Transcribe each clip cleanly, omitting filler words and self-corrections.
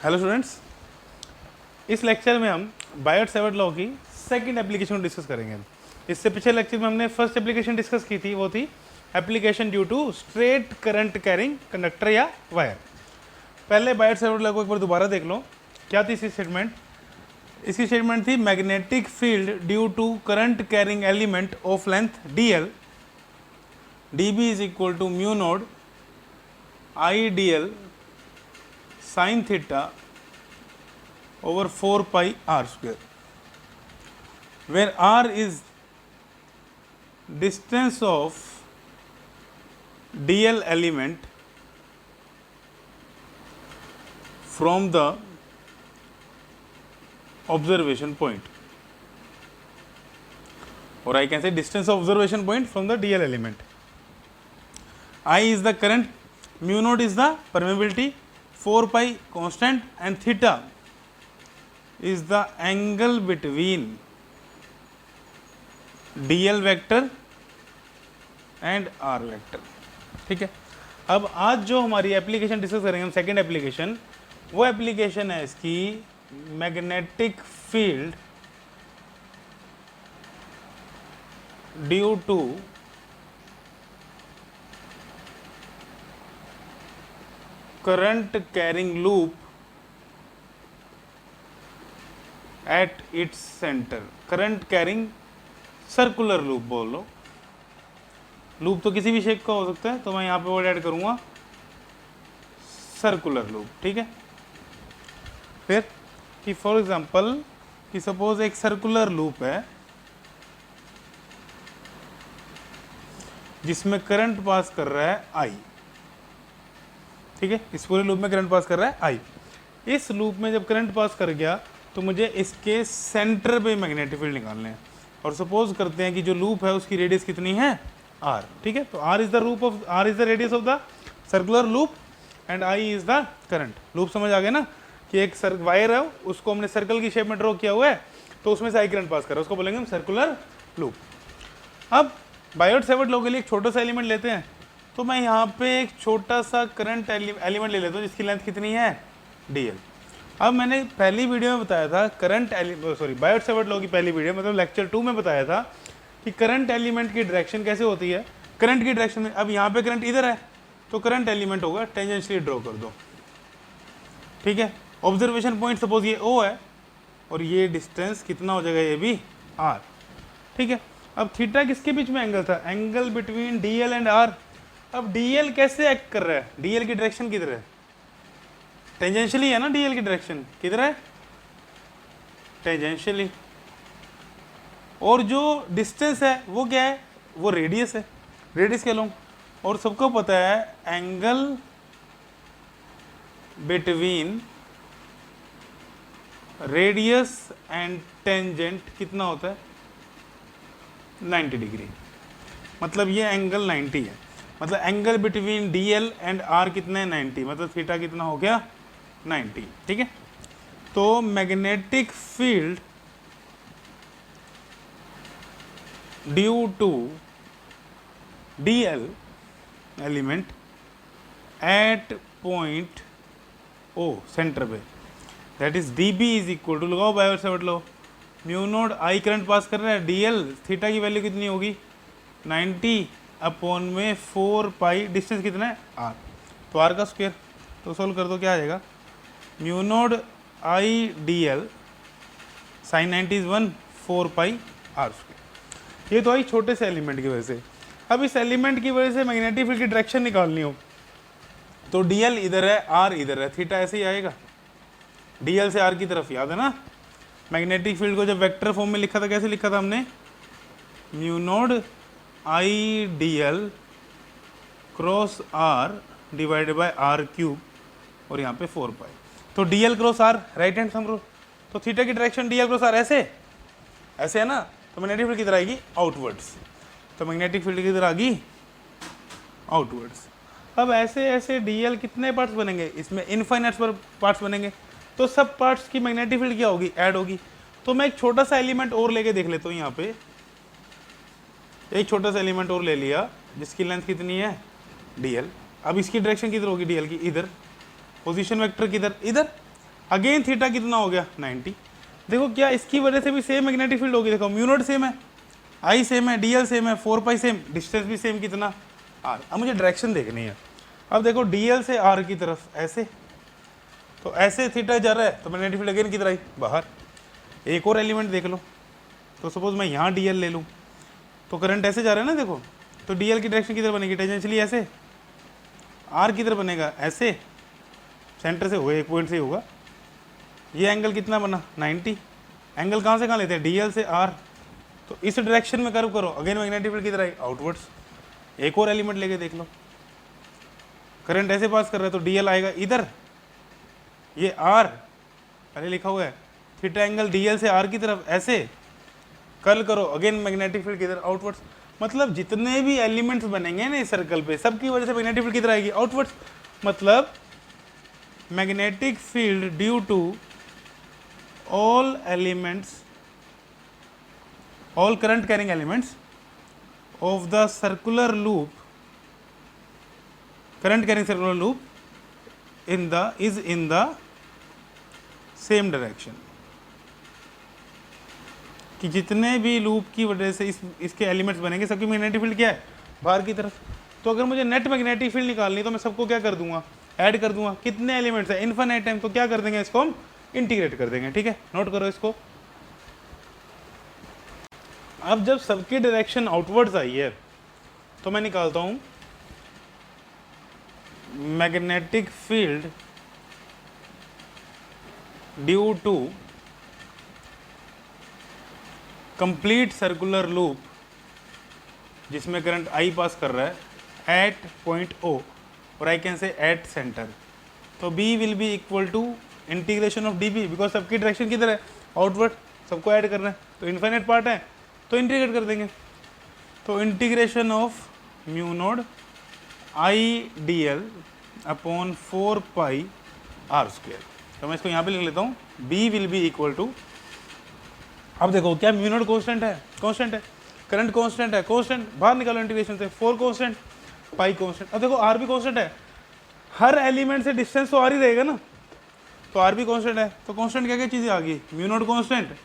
Hello students, इस lecture में हम बायोट-सेवर्ट लॉ की सेकंड एप्लीकेशन डिस्कस करेंगे। इससे पिछले लेक्चर में हमने फर्स्ट एप्लीकेशन डिस्कस की थी, वो थी application due to straight current carrying conductor या वायर। पहले बायोट-सेवर्ट लॉ को एक बार दोबारा देख लो। क्या थी इसकी स्टेटमेंट? इसकी स्टेटमेंट थी magnetic field due to current carrying element of length dl, dB is equal to mu node I dl sin theta over 4 pi r square, where r is distance of dl element from the observation point, or I can say distance of observation point from the dl element. I is the current, mu naught is the permeability, 4 pi constant, and theta is the angle between dl vector and r vector. ठीक है, अब आज जो हमारी application discuss करेंगे हम, second application, वो application है इसकी magnetic field due to current carrying loop at its centre. Current carrying circular loop बोल लो, लूप तो किसी भी शेप का हो सकता है, तो मैं यहाँ पे वर्ड ऐड करूँगा सर्कुलर लूप। ठीक है, फिर कि फॉर एग्जांपल कि सपोज एक सर्कुलर लूप है जिसमें करंट पास कर रहा है आई। ठीक है, इस पूरे लूप में करंट पास कर रहा है आई। इस लूप में जब करंट पास कर गया तो मुझे इसके सेंटर पे मैग्नेटिक फील्ड निकालने हैं, और सपोज करते हैं कि जो लूप है उसकी रेडियस कितनी है r। ठीक है, तो r is the radius of the circular loop and i is the current. Loop समझ आ गया ना, कि एक वायर है, उसको हमने सर्कल की शेप में ड्रॉ किया हुआ है, तो उसमें से आई करंट पास कर रहा है, उसको बोलेंगे हम सर्कुलर लूप। अब बायोट-सेवर्ट लॉ के लिए एक छोटा सा एलिमेंट लेते हैं, तो मैं यहाँ पे एक छोटा सा करंट एलिमेंट ले लेता हूँ जिसकी लेंथ कितनी है dl। अब मैंने पहली वीडियो में बताया था बायोट-सेवर्ट लॉ की पहली वीडियो मतलब लेक्चर 2 में बताया था कि करंट एलिमेंट की डायरेक्शन कैसे होती है। करंट की डायरेक्शन में, अब यहाँ पे करंट इधर है तो करंट एलिमेंट होगा टेंजेंशियली ड्रॉ कर दो। ठीक है, ऑब्जर्वेशन पॉइंट सपोज ये O है और ये डिस्टेंस कितना हो जाएगा, ये भी r। ठीक है, अब थीटा किसके बीच में एंगल था? Angle between dl and r। अब dl कैसे एक्ट कर रहा है? dl की डायरेक्शन किधर है? टेंजेंशियली है ना, dl की डायरेक्शन किधर है? टेंजेंशियली। और जो डिस्टेंस है वो क्या है? वो रेडियस है, रेडियस कह लो। और सबको पता है angle between radius and tangent कितना होता है? 90 डिग्री। मतलब ये एंगल 90 है, मतलब angle between dl and r कितना है? 90। मतलब थीटा कितना हो गया? 90। ठीक है, तो magnetic field due to dl element at point O centre पे, that is dB is equal to, लगाओ Biot Savart law, mu node I current pass कर रहा है, dl थीटा की वैल्यू कितनी होगी? 90 अपॉन में 4 पाई, डिस्टेंस कितना है? r, तो r का स्क्वायर। तो सोल्व कर दो, क्या आ जाएगा? Mu node I dl sine 90 is 1, 4 pi r square. ये तो आई छोटे से एलिमेंट की वजह से। अब इस एलिमेंट की वजह से मैग्नेटिक फील्ड की डायरेक्शन निकालनी हो तो dl इधर है, r इधर है, थीटा ऐसे ही आएगा dl से r की तरफ। याद है ना, मैग्नेटिक फील्ड को जब वेक्टर फॉर्म में लिखा था, कैसे लिखा था हमने? Mu node I dl cross r divided by r cube, और यहाँ पे 4 पाई। तो dl cross r right hand sum rule, तो थीटा की डायरेक्शन dl क्रॉस r ऐसे है ना, तो मैग्नेटिक फील्ड किधर आएगी? आउटवर्ड्स। तो मैग्नेटिक फील्ड किधर आ गई? आउटवर्ड्स। अब ऐसे ऐसे dl कितने पार्ट्स बनेंगे? इसमें इनफाइनाइट पार्ट्स बनेंगे, तो सब पार्ट्स की मैग्नेटिक फील्ड क्या होगी? ऐड होगी। तो मैं एक छोटा सा एलिमेंट और लेके देख लेता हूँ। यहाँ पे एक छोटा सा एलिमेंट और ले लिया जिसकी लेंथ कितनी है? dl। अब इसकी डायरेक्शन किधर होगी? dl की इधर। पोजीशन वेक्टर किधर? इधर। अगेन थीटा कितना हो गया 90। देखो क्या इसकी वजह से भी सेम मैग्नेटिक फील्ड होगी, देखो म्यू नॉट सेम है, आई सेम है, डीएल सेम है, 4 पाई सेम, डिस्टेंस भी सेम कितना आर। अब मुझे डायरेक्शन देखनी है। अब देखो डीएल से आर की तरफ ऐसे, तो ऐसे थीटा जा रहा है तो मैग्नेटिक फील्ड अगेन किधर आई बाहर। एक और एलिमेंट देख लो, तो सपोज मैं यहाँ डीएल ले लूँ तो करंट ऐसे जा रहा है ना, देखो तो डीएल की डायरेक्शन किधर बनेगी, टेंजेंशियली ऐसे, आर किधर बनेगा ऐसे, सेंटर से होगा, एक पॉइंट से ही होगा। ये एंगल कितना बना 90, एंगल कहाँ से कहाँ लेते हैं डीएल से आर, तो इस डायरेक्शन में कर्व करो, अगेन मैग्नेटिक फील्ड किधर आई आउटवर्ड्स। एक और एलिमेंट लेके देख लो, करंट ऐसे पास कर रहा है तो डीएल आएगा इधर, ये आर पहले लिखा हुआ है, थीटा एंगल डीएल से आर की तरफ ऐसे कर्ल करो, अगेन मैग्नेटिक फील्ड किधर आउटवर्ड्स। मतलब जितने भी एलिमेंट्स बनेंगे ना इस सर्कल पे, सबकी वजह से मैग्नेटिक फील्ड किधर आएगी आउटवर्ड्स। मतलब magnetic field due to all elements, all current carrying elements of the circular loop, current carrying circular loop is in the same direction, कि जितने भी लूप की वजह से इसके एलिमेंट्स बनेंगे सबकी मैग्नेटिक फील्ड क्या है बाहर की तरफ। तो अगर मुझे नेट मैग्नेटिक फील्ड निकालनी तो मैं सबको क्या कर दूंगा, ऐड कर दूंगा। कितने एलिमेंट्स है इनफाइनाइट टाइम, तो क्या कर देंगे इसको हम इंटीग्रेट कर देंगे, ठीक है नोट करो इसको। अब जब सबकी डायरेक्शन आउटवर्ड्स आई है तो मैं निकालता हूं magnetic field due to complete circular loop जिसमें करंट आई पास कर रहा है एट पॉइंट ओ, और I can say at centre. तो B will be equal to integration of D B, because सबकी डायरेक्शन किधर है आउटवर्ड, सबको ऐड करना है तो इनफाइनाइट पार्ट है तो इंटीग्रेट कर देंगे। तो integration of mu node I D L upon 4 pi R square. तो मैं इसको यहाँ पे लिख लेता हूँ, B will be equal to, अब देखो क्या म्यू नोड कांस्टेंट है, कांस्टेंट है, करंट कांस्टेंट है, कांस्टेंट बाहर निकालो इंटीग्रेशन से, 4 कांस्टेंट, पाई कांस्टेंट। अब देखो आर भी कांस्टेंट है, हर एलिमेंट से डिस्टेंस तो आर ही रहेगा ना, तो आर भी कांस्टेंट है। तो कांस्टेंट क्या क्या चीज़ें आ गई, mu naught constant,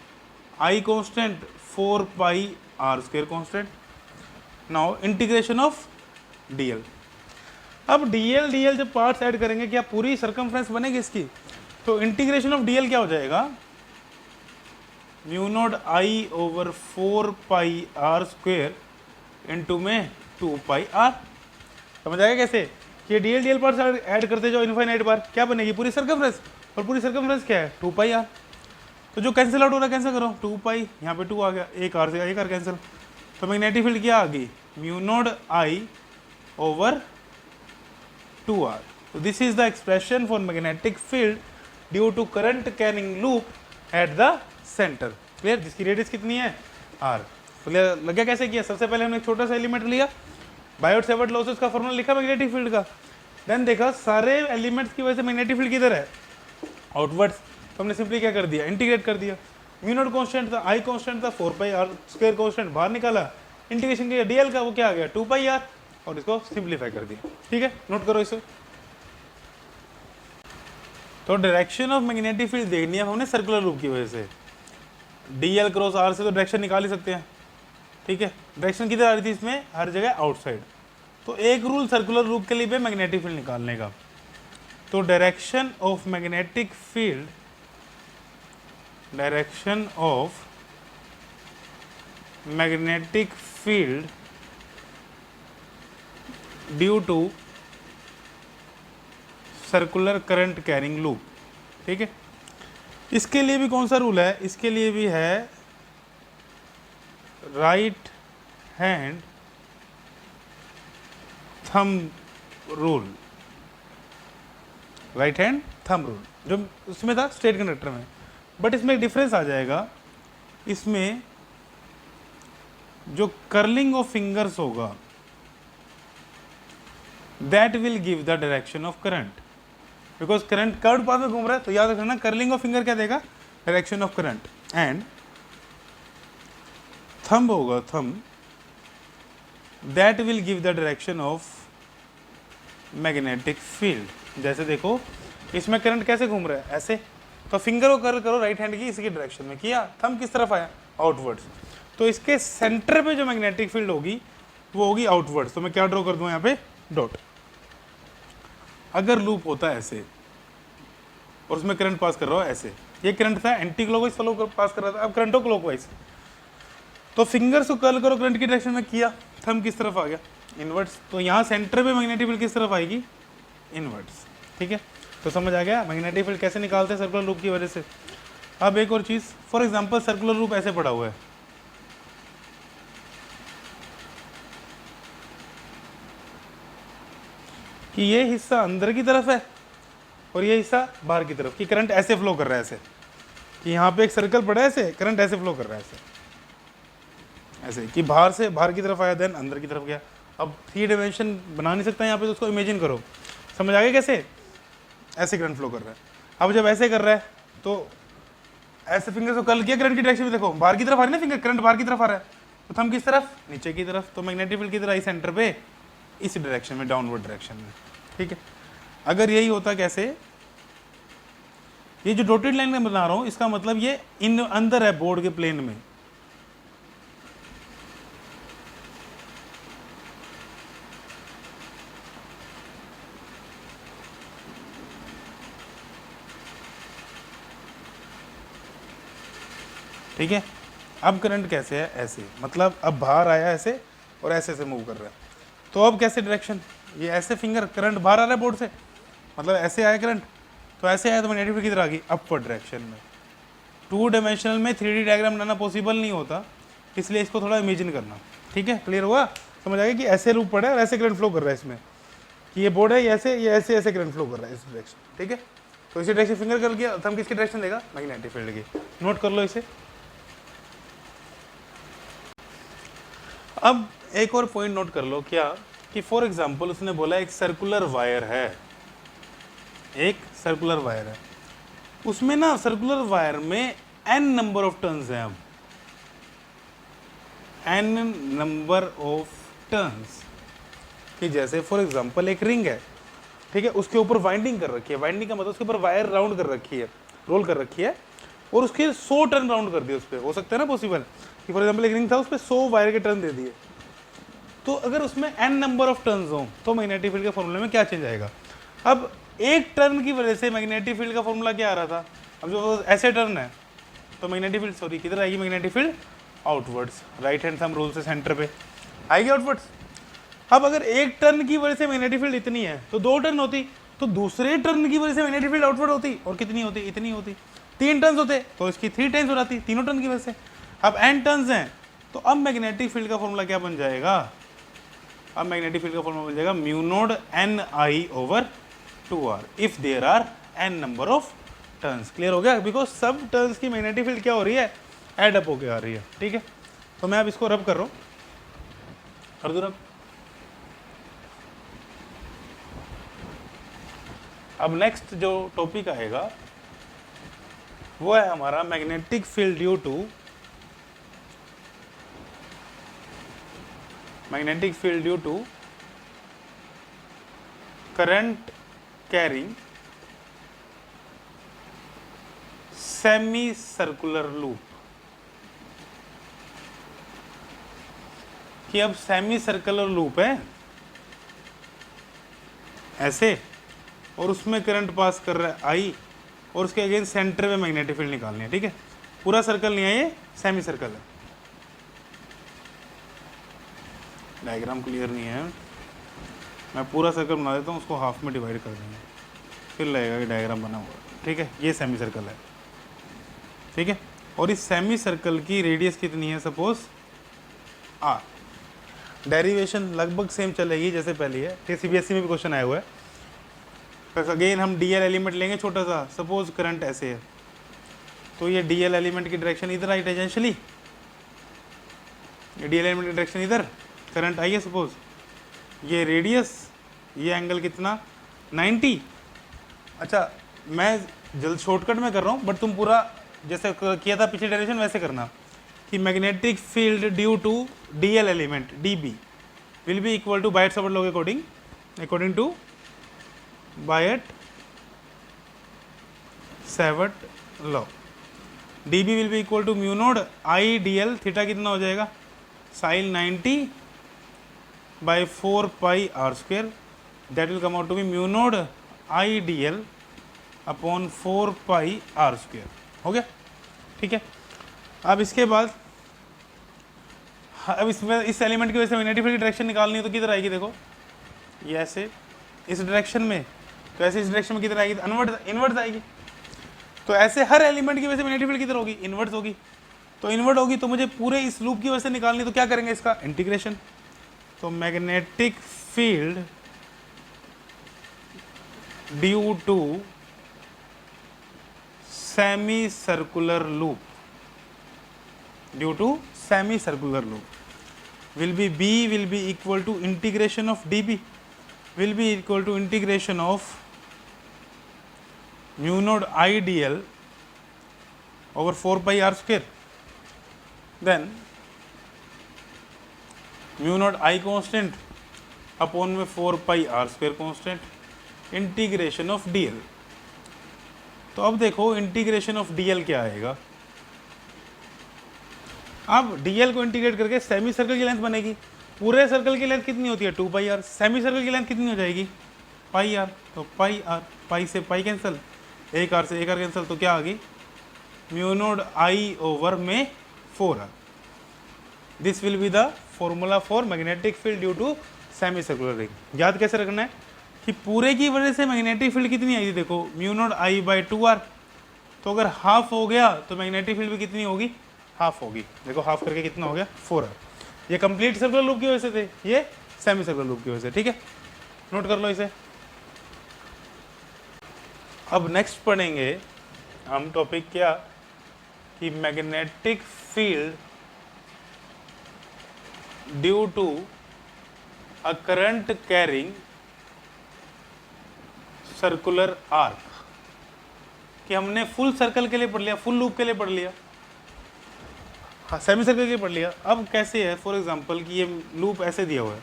I constant, 4 pi R square constant. Now integration of DL. अब डीएल जब पार्ट्स ऐड करेंगे क्या पूरी सर्कमफ्रेंस बनेगी इसकी, तो इंटीग्रेशन ऑफ डीएल क्या हो जाएगा, mu node I over 4 pi R square into में 2 पाई आर। समझ आएगा कैसे कि डीएल पार्ट्स ऐड करते जाओ इनफाइनाइट बार, क्या बनेगी पूरी सर्कमफ्रेंस, और पूरी सर्कमफ्रेंस क्या है 2 पाई आर। तो जो कैंसिल आउट हो रहा है कैंसिल करो, 2 पाई यहाँ पे 2 आ गया, एक आर से एक आर कैंसिल, तो मैग्नेटिक फील्ड क्या आ गई mu node I over 2r। So this is the expression for magnetic field due to current carrying loop at the center. Clear? जिसकी रेडियस कितनी है r। क्लियर लग गया कैसे किया। सबसे पहले हमने एक छोटा सा एलिमेंट लिया, बायोट सेवर्ट लॉसेस का फॉर्मूला लिखा मैग्नेटिक फील्ड का, देन देखा सारे एलिमेंट्स की वजह से मैग्नेटिक फील्ड किधर है आउटवर्ड्स, तो हमने सिंपली क्या कर दिया इंटीग्रेट कर दिया। म्यू नॉट कांस्टेंट था, आई कांस्टेंट था, 4 पाई आर स्क्वायर कांस्टेंट बाहर निकाला, इंटीग्रेशन किया डीएल का वो क्या आ गया 2 पाई आर, और इसको सिंप्लीफाई कर दिया। ठीक है नोट करो इसे। तो डायरेक्शन ऑफ मैग्नेटिक फील्ड देखनी है हमने सर्कुलर लूप की वजह से, डीएल क्रॉस आर से तो डायरेक्शन निकाल ही सकते हैं। ठीक है डायरेक्शन किधर आ रही थी इसमें, हर जगह आउटसाइड। तो एक रूल सर्कुलर लूप के लिए भी मैग्नेटिक फील्ड निकालने का, तो direction of magnetic field, direction of magnetic field due to circular current carrying loop. ठीक है इसके लिए भी कौन सा रूल है, इसके लिए भी है right hand thumb rule, right hand thumb rule जो उसमें था स्ट्रेट कंडक्टर में, बट इसमें एक डिफरेंस आ जाएगा, इसमें जो कर्लिंग ऑफ फिंगर्स होगा that will give the direction of current, because current curve path में घूम रहा है, तो याद रखना कर्लिंग ऑफ फिंगर क्या देगा direction of current, and thumb होगा thumb that will give the direction of magnetic field. जैसे देखो इसमें करंट कैसे घूम रहा है ऐसे, तो फिंगर को कर्ल करो राइट हैंड की इसकी डायरेक्शन में, किया, थंब किस तरफ आया, आउटवर्ड्स, तो इसके सेंटर पे जो मैग्नेटिक फील्ड होगी वो होगी आउटवर्ड्स। तो मैं क्या ड्रॉ कर दूं यहाँ पे, डॉट। अगर लूप होता है ऐसे और उसमें करंट पास कर रहा हो ऐसे, ये करंट था एंटी क्लॉकवाइज फ्लो पास कर रहा था, अब करंट हो क्लॉकवाइज, तो फिंगर्स को कर्ल करो करंट की डायरेक्शन में, किया, थंब किस तरफ आ गया, इनवर्ट्स, तो यहाँ सेंटर पे मैग्नेटिक फील्ड किस तरफ आएगी, इनवर्ट्स। ठीक है, तो समझ आ गया मैग्नेटिक फील्ड कैसे निकालते हैं सर्कुलर लूप की वजह से। अब एक और चीज़, फॉर एग्जांपल सर्कुलर लूप ऐसे पड़ा हुआ है, कि ये हिस्सा अंदर की तरफ है और ये हिस्सा बाहर की तरफ, कि करंट ऐसे फ्लो कर रहा है ऐसे, कि यहाँ पे एक सर्कल पड़ा है ऐसे, करंट ऐसे फ्लो कर रहा है ऐसे ऐसे, कि बाहर से बाहर की तरफ आया देन अंदर की तरफ गया। अब 3 डायमेंशन बना नहीं सकता यहाँ पे, तो उसको इमेजिन करो, समझ आ गया कैसे, ऐसे करंट फ्लो कर रहा है। अब जब ऐसे कर रहा है तो ऐसे फिंगर को कर्ल किया करंट की डायरेक्शन में, देखो बाहर की तरफ आ रही है ना फिंगर, करंट बाहर की तरफ आ रहा है, तो थंब किस तरफ, नीचे की तरफ, तो मैग्नेटिक फील्ड की तरह आई सेंटर पे इस डायरेक्शन में, डाउनवर्ड डायरेक्शन में। ठीक है, अगर यही होता कैसे, ये जो डॉटेड लाइन में बना रहा हूं इसका मतलब ये इन अंदर है बोर्ड के प्लेन में, ठीक है। अब करंट कैसे है, ऐसे, मतलब अब बाहर आया ऐसे और ऐसे से मूव कर रहा है, तो अब कैसे डायरेक्शन, ये ऐसे फिंगर, करंट बाहर आ रहा है बोर्ड से, मतलब ऐसे आया करंट, तो ऐसे आया तो मैग्नेटिक फील्ड किधर आ गई, अपवर्ड डायरेक्शन में। 2 डायमेंशनल में 3D डायग्राम बनाना पॉसिबल नहीं होता, इसलिए इसको थोड़ा इमेजिन करना। ठीक है, क्लियर हुआ, समझ आ गया कि ऐसे लूप पड़ा है और ऐसे करंट फ्लो कर रहा है इसमें, कि ये बोर्ड है, ये ऐसे ऐसे करंट फ्लो कर रहा है इस डायरेक्शन। ठीक है, तो इसी डायरेक्शन फिंगर कर गया, थंब किसकी डायरेक्शन देगा, मैग्नेटिक फील्ड की, नोट कर लो इसे। अब एक और पॉइंट नोट कर लो, क्या कि फॉर एग्जांपल उसने बोला एक सर्कुलर वायर है, एक सर्कुलर वायर है, उसमें ना सर्कुलर वायर में n नंबर ऑफ टर्न्स हैं, अब n नंबर ऑफ टर्न्स, कि जैसे फॉर एग्जांपल एक रिंग है, ठीक है, उसके ऊपर वाइंडिंग कर रखी है, वाइंडिंग का मतलब उसके ऊपर वायर राउंड कर रखी है, रोल कर रखी है, और उसके 100 टर्न राउंड कर दिए उस पर, हो सकता है ना पॉसिबल, कि फॉर एग्जांपल एक रिंग था उस पर 100 वायर के टर्न दे दिए, तो अगर उसमें n नंबर ऑफ टर्न्स हो तो मैग्नेटिक फील्ड के फॉर्मूले में क्या चेंज आएगा। अब एक टर्न की वजह से मैग्नेटिक फील्ड का फॉर्मूला क्या आ रहा था, अब जो ऐसे टर्न है तो मैग्नेटिक फील्ड, सॉरी किधर आएगी magnetic field, outwards, right hand thumb rule से सेंटर पे आएगी आउटवर्ड्स। अब अगर एक टर्न की वजह से मैग्नेटिक फील्ड इतनी है तो 2 टर्न होती, तो दूसरे टर्न की वजह से मैग्नेटिक फील्ड आउटवर्ड होती, और कितनी होती, इतनी होती, 3 टर्न्स होते तो इसकी 3 टाइम्स हो जाती, तीनों टर्न की वजह से। अब n टर्न्स हैं, तो अब मैग्नेटिक फील्ड का फॉर्मूला क्या बन जाएगा, अब मैग्नेटिक फील्ड का फॉर्मूला बन जाएगा mu node Ni/2r if there are n number of turns. Clear हो गया, बिकॉज सब टर्न्स की मैग्नेटिक फील्ड क्या हो रही है, एड अप होके आ रही है। ठीक है, तो मैं अब इसको रब कर रहा हूँ, कर दूँ रब। अब नेक्स्ट जो टॉपिक आएगा वो है हमारा magnetic field due to current carrying semi circular loop. कि अब सेमी सर्कुलर लूप है ऐसे, और उसमें करंट पास कर रहा है आई, और उसके अगेंस्ट सेंटर में मैग्नेटिक फील्ड निकालनी है। ठीक है, पूरा सर्कल नहीं है, ये सेमी सर्कल है। डायग्राम क्लियर नहीं है, मैं पूरा सर्कल बना देता हूँ, उसको हाफ में डिवाइड कर देंगे, फिर लगेगा कि डायग्राम बना हुआ। ठीक है, ये सेमी सर्कल है। ठीक है, और इस सेमी सर्कल की रेडियस कितनी है, सपोज r। डेरिवेशन लगभग सेम चलेगी जैसे पहले है, ठीक, CBSE में भी क्वेश्चन आया हुआ है। बस अगेन हम DL एलिमेंट लेंगे छोटा सा, सपोज करंट ऐसे है, तो ये DL एलिमेंट की डायरेक्शन इधर आई टेंजेंशियली, ये DL एलिमेंट की डायरेक्शन इधर, करंट आई है सपोज, ये रेडियस, ये एंगल कितना 90। अच्छा, मैं जल्द शॉर्टकट में कर रहा हूँ, बट तुम पूरा जैसे किया था पिछले डायरेक्शन वैसे करना, कि magnetic field due to DL element DB will be equal to Biot Savart law according to Biot Savart law D B will be equal to mu node I D L, theta कितना हो जाएगा sine 90 by 4 pi R square, that will come out to be mu node I D L upon 4 pi R square. हो गया, ठीक है। अब इसके बाद अब इसमें इस एलिमेंट की वजह से मैग्नेटिक फील्ड की डायरेक्शन निकालनी है तो किधर आएगी, देखो ये ऐसे इस डायरेक्शन में, तो ऐसे इस डायरेक्शन में किधर आएगी, इनवर्ट आएगी। तो ऐसे हर एलिमेंट की वजह से मैग्नेटिक फील्ड किधर होगी, इनवर्ट होगी। तो इनवर्ट होगी तो मुझे पूरे इस लूप की वजह से निकालनी, तो क्या करेंगे इसका इंटीग्रेशन। तो magnetic field due to semi circular loop, due to semi circular loop will be equal to integration of dB will be equal to integration of mu node I dl over 4 pi r square, then mu node I constant upon में 4 pi r square constant integration of dl। तो अब देखो integration of dl क्या आएगा। अब dl को integrate करके semi circle की लेंथ बनेगी। पूरे सर्कल की लेंथ कितनी होती है 2 पाई आर, सेमी सर्कल की लेंथ कितनी हो जाएगी पाई आर। तो पाई आर, पाई से पाई कैंसिल, एक आर से एक आर कैंसिल, तो क्या आ गई म्यू नोड आई ओवर में 4 R. This will be the formula for magnetic field due to semi circular ring. याद कैसे रखना है कि पूरे की वजह से मैग्नेटिक फील्ड कितनी आई थी, देखो mu node I by 2 R. तो अगर हाफ हो गया तो मैग्नेटिक फील्ड भी कितनी होगी, हाफ होगी। देखो हाफ करके कितना हो गया 4 आर। ये कंप्लीट सर्कुलर लूप की वजह से थे, ये सेमी सर्कुलर लूप की वजह से, ठीक है। नोट कर लो इसे। अब नेक्स्ट पढ़ेंगे हम टॉपिक क्या कि magnetic field due to a current carrying circular arc, कि हमने फुल सर्कल के लिए पढ़ लिया, फुल लूप के लिए पढ़ लिया, हाँ सेमी सर्कल के लिए पढ़ लिया। अब कैसे है, फॉर एग्जांपल कि ये लूप ऐसे दिया हुआ है,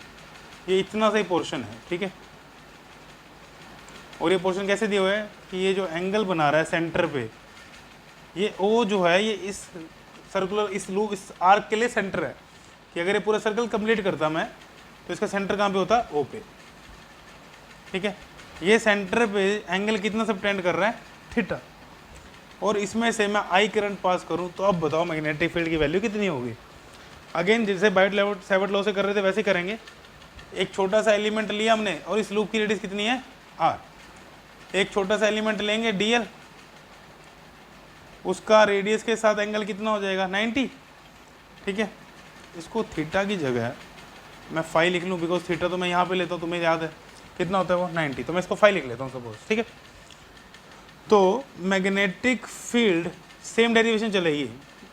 ये इतना सा ही पोर्शन है, ठीक है। और ये पोर्शन कैसे दिया हुआ है कि ये जो एंगल बना रहा है सेंटर पे, ये ओ जो है ये इस सर्कुलर इस लूप इस आर्क के लिए सेंटर है, कि अगर ये पूरा सर्कल कंप्लीट करता मैं तो इसका सेंटर कहाँ पे होता, ओ पे, ठीक है। ये सेंटर पे एंगल कितना सबटेंड कर रहा है, थीटा। और इसमें से मैं आई करंट पास करूं तो अब बताओ मैग्नेटिक फील्ड की वैल्यू कितनी होगी। अगेन जैसे बायट-सैवर्ट लॉ से कर रहे थे वैसे करेंगे। एक छोटा सा एलिमेंट लिया हमने और इस लूप की रेडियस कितनी है आर। एक छोटा सा एलिमेंट लेंगे डीएल, उसका रेडियस के साथ एंगल कितना हो जाएगा 90, ठीक है। इसको थीटा की जगह मैं फाई लिख लूँ, बिकॉज थीटा तो मैं यहाँ पे लेता हूँ, तुम्हें याद है कितना होता है वो 90, तो मैं इसको फाई लिख लेता हूँ सपोज, ठीक है। तो मैग्नेटिक फील्ड सेम डेरिवेशन चलेगी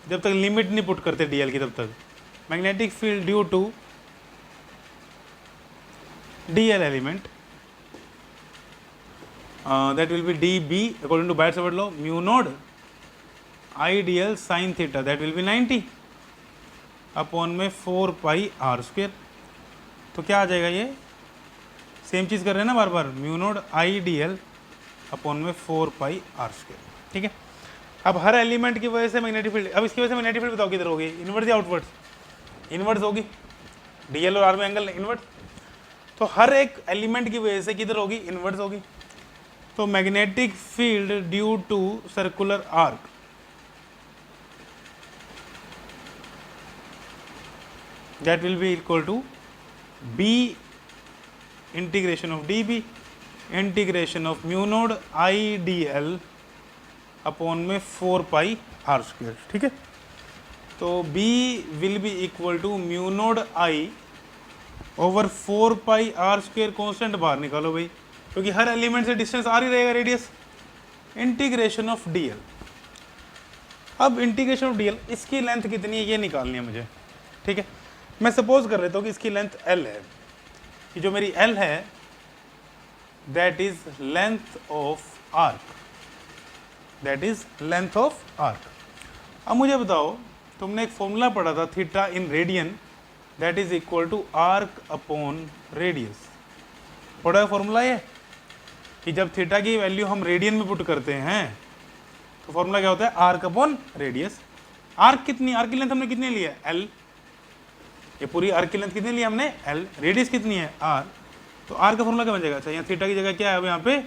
जब तक लिमिट नहीं पुट करते डीएल की, तब तक magnetic field due to DL element that will be dB according to Biot-Savart law mu node I dl sin theta, that will be 90 upon में 4 pi R square. तो क्या आ जाएगा, ये सेम चीज़ कर रहे हैं ना बार बार, mu node I D L upon में 4 पाई आर स्क्वेयर, ठीक है। अब हर एलिमेंट की वजह से मैग्नेटिक फील्ड, अब इसकी वजह से मैग्नेटिक फील्ड बताओ किधर होगी, इनवर्स या आउटवर्ड्स, इनवर्स होगी, डीएल और आर में एंगल इनवर्स। तो हर एक एलिमेंट की वजह से किधर होगी, इनवर्स होगी। तो magnetic field due to circular arc that will be equal to b integration of dB integration of mu node I dl upon में 4 पाई आर स्क्वेयर, ठीक है। तो b will be equal to mu node I over 4 pi R square constant बाहर निकालो भाई, क्योंकि हर element से डिस्टेंस आर ही रहेगा रेडियस। इंटीग्रेशन ऑफ डीएल, अब इंटीग्रेशन ऑफ डीएल इसकी लेंथ कितनी है ये निकालनी है मुझे, ठीक है। मैं सपोज कर लेता हूँ कि इसकी लेंथ एल है, कि जो मेरी एल है that is length of arc, that is length of arc. अब मुझे बताओ, तुमने एक फॉर्मूला पढ़ा था theta in radian that is equal to arc upon radius, पढ़ा है फॉर्मूला ये, कि जब थीटा की वैल्यू हम रेडियन में पुट करते हैं तो फॉर्मूला क्या होता है, आर्क अपॉन रेडियस। आर्क कितनी, आर्क की लेंथ हमने कितनी ली है, एल, ये पूरी आर्क की लेंथ कितनी ली हमने, एल, रेडियस कितनी है, आर, तो आर का फॉर्मूला क्या बन जाएगा, अच्छा यहाँ थीटा की जगह क्या है, अब यहाँ पे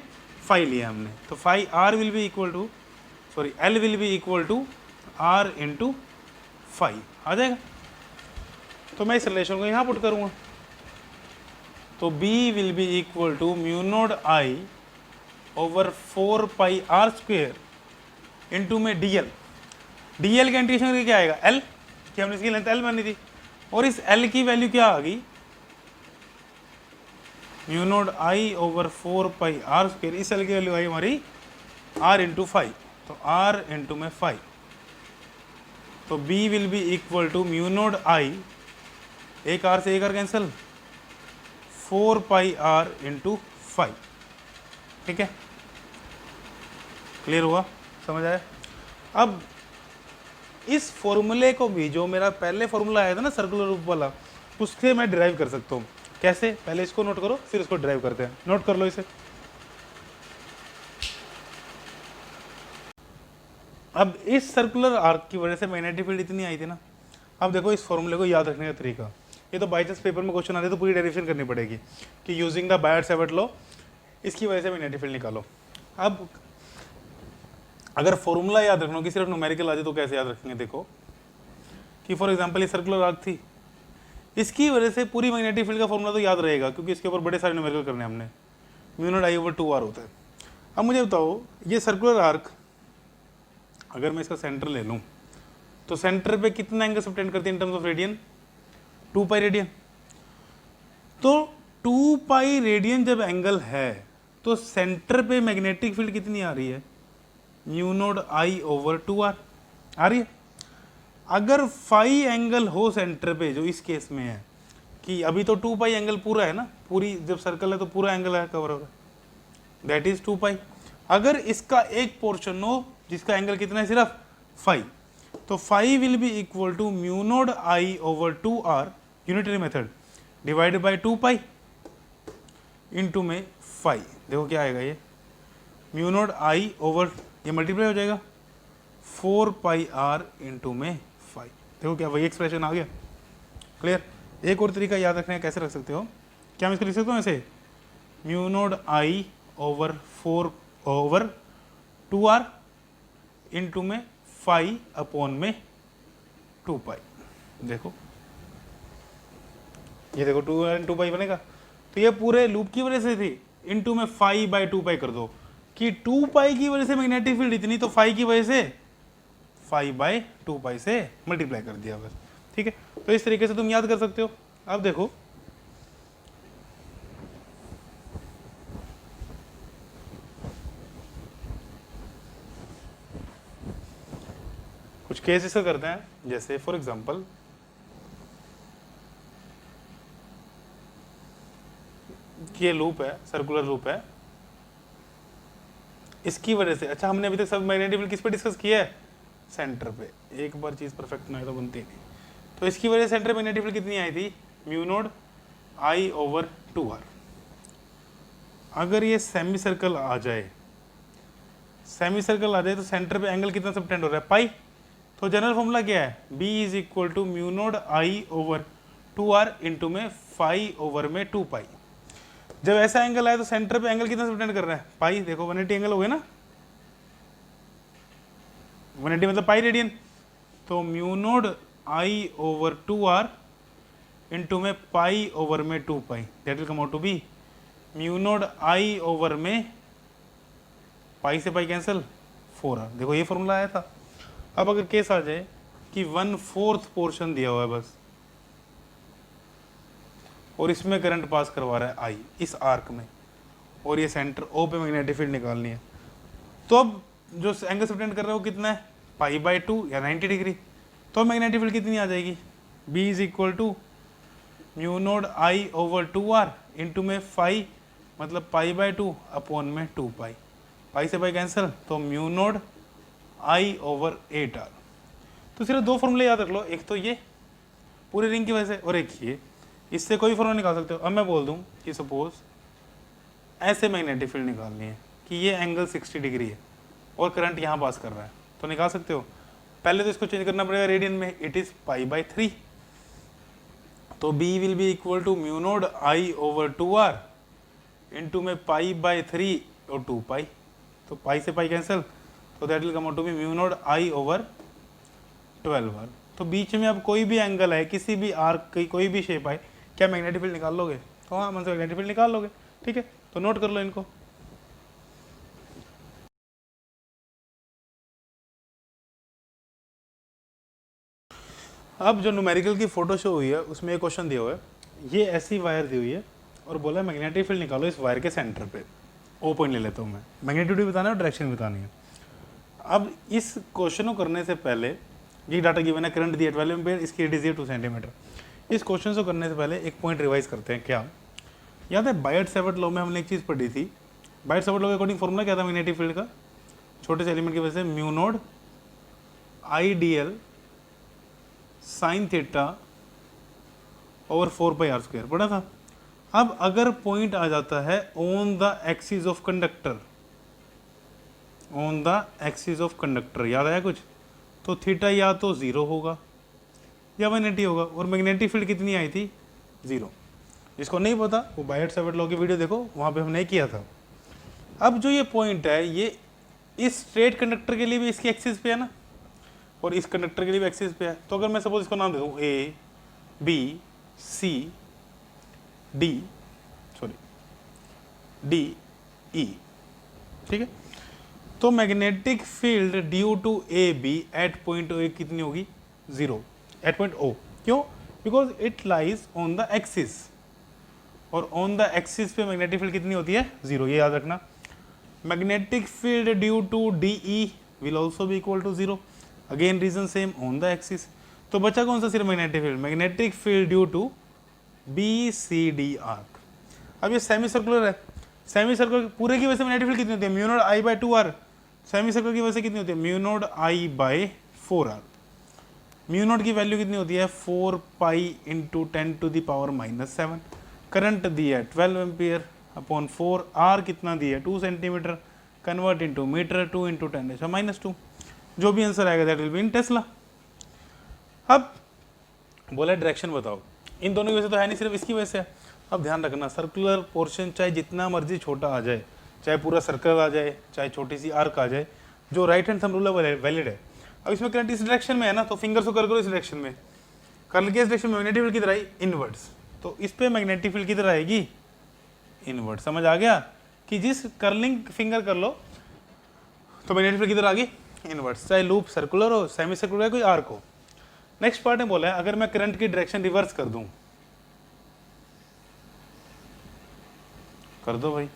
फाई लिया हमने, तो phi R will be equal to, sorry L will be equal to R into phi, आ जाएगा। तो मैं इस रिलेशन को यहाँ पुट करूँगा, तो B will be equal to mu naught I over 4 pi R square into में DL, DL का इंटीग्रेशन करके क्या आएगा, L, कि हमने इसकी लेंथ L मानी थी, और इस L की वैल्यू क्या आ गई, mu naught I over 4 pi R square, इस L की वैल्यू आई हमारी R इंटू फाइव, तो R इंटू में 5, तो B will be equal to mu naught I, एक R से एक R cancel, 4 pi R into 5, ठीक है, क्लियर हुआ, समझ आया। अब इस फॉर्मूले को भी, जो मेरा पहले फॉर्मूला आया था ना सर्कुलर रूप वाला, उससे मैं डिराइव कर सकता हूँ। कैसे, पहले इसको नोट करो फिर इसको डिराइव करते हैं, नोट कर लो इसे। अब इस सर्कुलर आर्क की वजह से मैग्नेटिक फील्ड इतनी आई थी ना, अब देखो इस फॉर्मूले को याद रखने का तरीका, ये तो बाई चांस पेपर में क्वेश्चन आते तो पूरी डेरिवेशन करनी पड़ेगी कि यूजिंग द बायट-सैवर्ट लॉ इसकी वजह से मैग्नेटिक फील्ड निकालो। अब अगर फॉर्मूला याद रखना कि सिर्फ न्यूमेरिकल आ जाए तो कैसे याद रखेंगे, देखो कि फॉर एग्जांपल ये सर्कुलर आर्क थी, इसकी वजह से पूरी मैग्नेटिक फील्ड का फॉर्मूला तो याद रहेगा क्योंकि इसके ऊपर बड़े सारे न्यूमेरिकल करने हमने, mu naught I over 2R होता है। अब मुझे बताओ ये सर्कुलर आर्क अगर मैं इसका सेंटर ले लूँ तो सेंटर पे कितना एंगल सबटेंड करती है in terms of radian, 2 pi radian. तो 2 पाई रेडियन जब एंगल है तो सेंटर पे मैग्नेटिक फील्ड कितनी आ रही है, mu naught I over 2R आ रही है। अगर फाई एंगल हो सेंटर पे, जो इस केस में है कि अभी तो 2 पाई एंगल पूरा है ना, पूरी जब सर्कल है तो पूरा एंगल है कवर हो रहा है, दैट इज 2 पाई। अगर इसका एक पोर्शन हो जिसका एंगल कितना है, सिर्फ फाई, तो phi will be equal to mu naught I over 2R unitary method divided by 2 pi into में फाई। देखो क्या आएगा, ये म्यू नॉट I ओवर, ये मल्टीप्लाई हो जाएगा 4 पाई R इंटू में फाई। देखो क्या वही एक्सप्रेशन आ गया, क्लियर। एक और तरीका याद रखने का, कैसे रख सकते हो, क्या मैं इसको लिख सकता हूँ ऐसे, mu naught I over 4 over 2R into में फाई अपॉन में 2 पाई। देखो ये देखो 2 एंड 2 पाई बनेगा, तो ये पूरे लूप की वजह से थी, इंटू में फाई बाय 2 पाई कर दो कि 2 पाई की वजह से मैग्नेटिक फील्ड इतनी, तो फाई की वजह से फाई बाय 2 पाई से मल्टीप्लाई कर दिया बस, ठीक है। तो इस तरीके से तुम याद कर सकते हो। अब देखो कुछ केस इसका करते हैं, जैसे फॉर एग्जांपल ये लूप है, सर्कुलर लूप है, इसकी वजह से, अच्छा हमने अभी तक सब मैग्नेटिक फील्ड किस पे डिस्कस किया है, सेंटर पे। एक बार चीज परफेक्ट ना है तो बनती नहीं, तो इसकी वजह से सेंटर मैग्नेटिक फील्ड कितनी आई थी, mu naught I over 2R। अगर ये सेमी सर्कल आ जाए, सेमी सर्कल आ जाए तो सेंटर पे एंगल कितना सबटेंड हो रहा है, पाई। तो जनरल फॉर्मूला क्या है, B is equal to mu naught I over 2R into में फाई ओवर में 2 पाई। जब ऐसा एंगल आए तो सेंटर पे एंगल कितना सबटेंड कर रहा है, पाई। देखो 180 एंगल हो गया ना, 180 मतलब पाई रेडियन, तो mu naught I over 2R into में पाई ओवर में 2 pi, that will come out to be mu naught I over में पाई से पाई कैंसिल 4R। देखो ये फॉर्मूला आया था। अब अगर केस आ जाए कि 1/4 पोर्शन दिया हुआ है बस, और इसमें करंट पास करवा रहा है I इस आर्क में, और ये सेंटर O पे मैग्नेटिक फील्ड निकालनी है, तो अब जो एंगल सबटेंड कर रहा है वो कितना है, पाई बाय 2 या 90 डिग्री। तो मैग्नेटिक फील्ड कितनी आ जाएगी, B is equal to mu naught I over 2R into में फाई मतलब पाई बाय 2 अपॉन में 2 पाई, पाई से पाई कैंसिल, तो mu naught I over 8R। तो सिर्फ दो फॉर्मूले याद रख लो, एक तो ये पूरे रिंग की वजह से, और एक ये, इससे कोई फॉर्मूला निकाल सकते हो। अब मैं बोल दूं कि सपोज ऐसे मैग्नेटिक फील्ड निकालनी है कि ये एंगल 60 डिग्री है, और करंट यहाँ पास कर रहा है, तो निकाल सकते हो। पहले तो इसको चेंज करना पड़ेगा रेडियन में, इट इज π/3, तो B will be equal to mu node I over 2R into में π/3 और 2π, तो पाई से पाई कैंसिल, तो that will come out to be mu node I over 12R। तो बीच में अब कोई भी एंगल है, किसी भी आर्क की कोई भी शेप आए, क्या मैग्नेटिक फील्ड निकाल लोगे? तो हाँ, मन से मैग्नेटिक फील्ड निकाल लोगे, ठीक है। तो नोट कर लो इनको। अब जो न्यूमेरिकल की फोटो शो हुई है उसमें एक क्वेश्चन दिया हुआ है, ये ऐसी वायर दी हुई है और बोला मैग्नेटिक फील्ड निकालो इस वायर के सेंटर पे। ओ पॉइंट ले लेता हूँ मैं, मैग्नेटिक बताना है और डायरेक्शन बतानी है। अब इस क्वेश्चन को करने से पहले, ये डाटा गिवन है, करंट दिया 12 एम्पीयर, इसकी रेडियस है 2 सेंटीमीटर। इस क्वेश्चन को करने से पहले एक पॉइंट रिवाइज करते हैं। क्या याद है, बायट-सैवर्ट लॉ में हमने एक चीज़ पढ़ी थी। बायट-सैवर्ट लॉ के अकॉर्डिंग फॉर्मूला क्या था मैग्नेटिक फील्ड का? छोटे से एलिमेंट की वजह से mu node IDL sine theta over 4πr², पढ़ा था। अब अगर पॉइंट आ जाता है on the axis of conductor, on the axis of conductor, याद आया कुछ? तो थीटा या तो 0 होगा या 180 होगा, और मैग्नेटिक फील्ड कितनी आई थी? 0। जिसको नहीं पता वो बायट-सैवर्ट लॉ की वीडियो देखो, वहाँ पे हमने किया था। अब जो ये पॉइंट है, ये इस स्ट्रेट कंडक्टर के लिए भी इसकी एक्सिस पे है ना, और इस कंडक्टर के लिए भी एक्सिस पे है। तो अगर मैं सपोज इसको नाम दे दूँ A B C D E, ठीक है, तो magnetic field due to AB at point O कितनी होगी? 0 एट पॉइंट O। क्यों? Because it lies on the axis, और ऑन द एक्सिस पे मैग्नेटिक फील्ड कितनी होती है? 0, ये याद रखना। Magnetic field due to DE will also be equal to 0, again reason same, on the axis. तो बचा कौन सा सिर्फ magnetic field? Magnetic field due to BCD arc. अब ये सेमी सर्कुलर है, सेमी सर्कुलर पूरे की वजह से मैग्नेटिक फील्ड कितनी होती है? Mu node I/2R। Semi circular की वजह से कितनी होती है? Mu node I/4R। Mu node की वैल्यू कितनी होती है? 4π इंटू 10⁻⁻7। करंट दिया है 12 एम्पियर अपॉन 4, R कितना दिया है? 2 सेंटीमीटर, कन्वर्ट इंटू मीटर, 2 इंटू 10⁻²। जो भी आंसर आएगा that will be in tesla. अब बोला डायरेक्शन बताओ, इन दोनों की वजह से तो है नहीं, सिर्फ इसकी वजह से है। अब ध्यान रखना, सर्कुलर पोर्शन चाहे जितना मर्जी छोटा आ जाए, चाहे पूरा सर्कल आ जाए, चाहे छोटी सी आर्क आ जाए, जो राइट हैंड थंब रूल है वैलिड है। अब इसमें करंट इस डायरेक्शन में है ना, तो फिंगर्स को कर करो इस डायरेक्शन में, कर के इस डायरेक्शन में मैग्नेटिक फील्ड किधर आई? इनवर्ड्स। तो इस पे मैग्नेटिक फील्ड किधर आएगी? इनवर्ड। समझ आ गया कि जिस कर्लिंग फिंगर कर लो तो मैग्नेटिक फील्ड किधर आ गई? इनवर्ड्स। चाहे लूप सर्कुलर हो, सेमी सर्कुलर है, कोई आर्क हो। नेक्स्ट पार्ट में बोला है अगर मैं करंट की डायरेक्शन रिवर्स कर दूं, कर दो भाई,